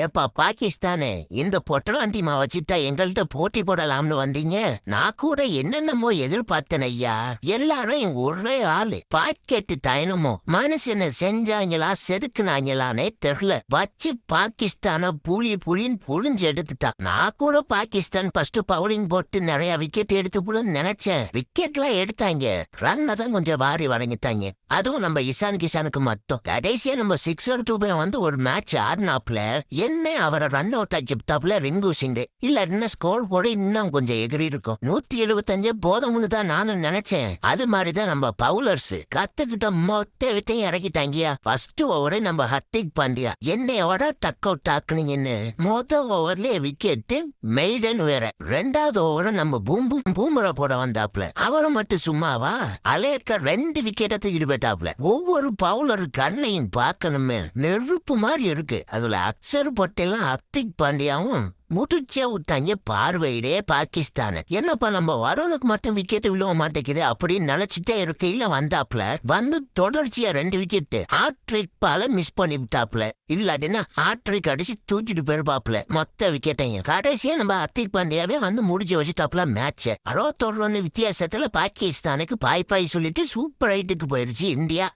ஏப்பா பாகிஸ்தானே, இந்த பொட்டலாண்டிமா வச்சுட்டா எங்கள்கிட்ட போட்டி போடலாம்னு வந்தீங்க. நான் கூட என்னென்னமோ எதிர்பார்த்தேன் ஐயா. எல்லாரும் ஒரே ஆளு. பாக்கெட்டு டைனமோ மனுஷனை செஞ்சாங்களா செதுக்குனாங்களானே தெரியல. வச்சு பாகிஸ்தான புளின்னு புளிஞ்சு எடுத்துட்டா. நான் கூட பாகிஸ்தான் ஃபர்ஸ்ட் பவுலிங் போட்டு நிறைய விக்கெட் எடுத்துப்புன்னு நினைச்சேன். விக்கெட்லாம் எடுத்தாங்க, ரன்னை தான் கொஞ்சம் வாரி வழங்கிட்டாங்க. அதுவும் நம்ம இசான் கிசானுக்கு மட்டும். கடைசியா நம்ம சிக்ஸர் டூபே வந்து ஒரு மேட்ச் ஆடினாப்ல. என்ன அவரை ரன் அவுட் ஆக்கிட்டாப்ல ரிங்கு சிங். இல்ல என்ன ஸ்கோர் போட இன்னும் கொஞ்சம் எகிரி இருக்கும். 175 போதும்னு தான் நானும் நினைச்சேன். அது மாதிரிதான் நம்ம பவுலர்ஸ் கத்துக்கிட்ட மொத்த வித்தையும் இறக்கிட்டாங்கயா. ஃபர்ஸ்ட் ஓவரே நம்ம ஹர்திக் பாண்டியா என்னையோட டக் அவுட் ஆக்குனீங்கன்னு ஓவர்லயே விக்கெட் மெய்டன் வேற. ரெண்டாவது ஓவர் நம்ம பூமரை போட வந்தாப்ல. அவரை மட்டும் சும்மாவா, அலேக்கா 2 விக்கெட்டை தூக்கிட்டு போயிட்டாப்ல. ஒவ்வொரு பவுலர் கண்ணையும் பார்க்கணுமே, நெருப்பு மாதிரி இருக்கு. அதுல அக்சர் பட்டேலும் ஹர்திக் பாண்டியாவும் முட்டுச்சே விட்டாங்க. பார்வையிலே பாகிஸ்தான் என்னப்பா நம்ம வருணுக்கு மட்டும் விக்கெட் விழுவ மாட்டேங்குது அப்படின்னு நினைச்சிட்டே இருக்கையில வந்தாப்ல. வந்து தொடர்ச்சியா 2 விக்கெட் ஹாட்ரிக் பால மிஸ் பண்ணிவிட்டாப்ல. இல்லாட்டினா ஹாட்ரிக் அடிச்சு தூக்கிட்டு போயிருப்பாப்ல மொத்த விக்கெட்டையும். கடைசியா நம்ம ஹர்திக் பாண்டியாவே வந்து முடிஞ்சு வச்சுட்டாப்ல மேட்ச். 61 ரன் வித்தியாசத்துல பாகிஸ்தானுக்கு பாய் சொல்லிட்டு சூப்பர் ஹைட்டுக்கு போயிருச்சு இந்தியா.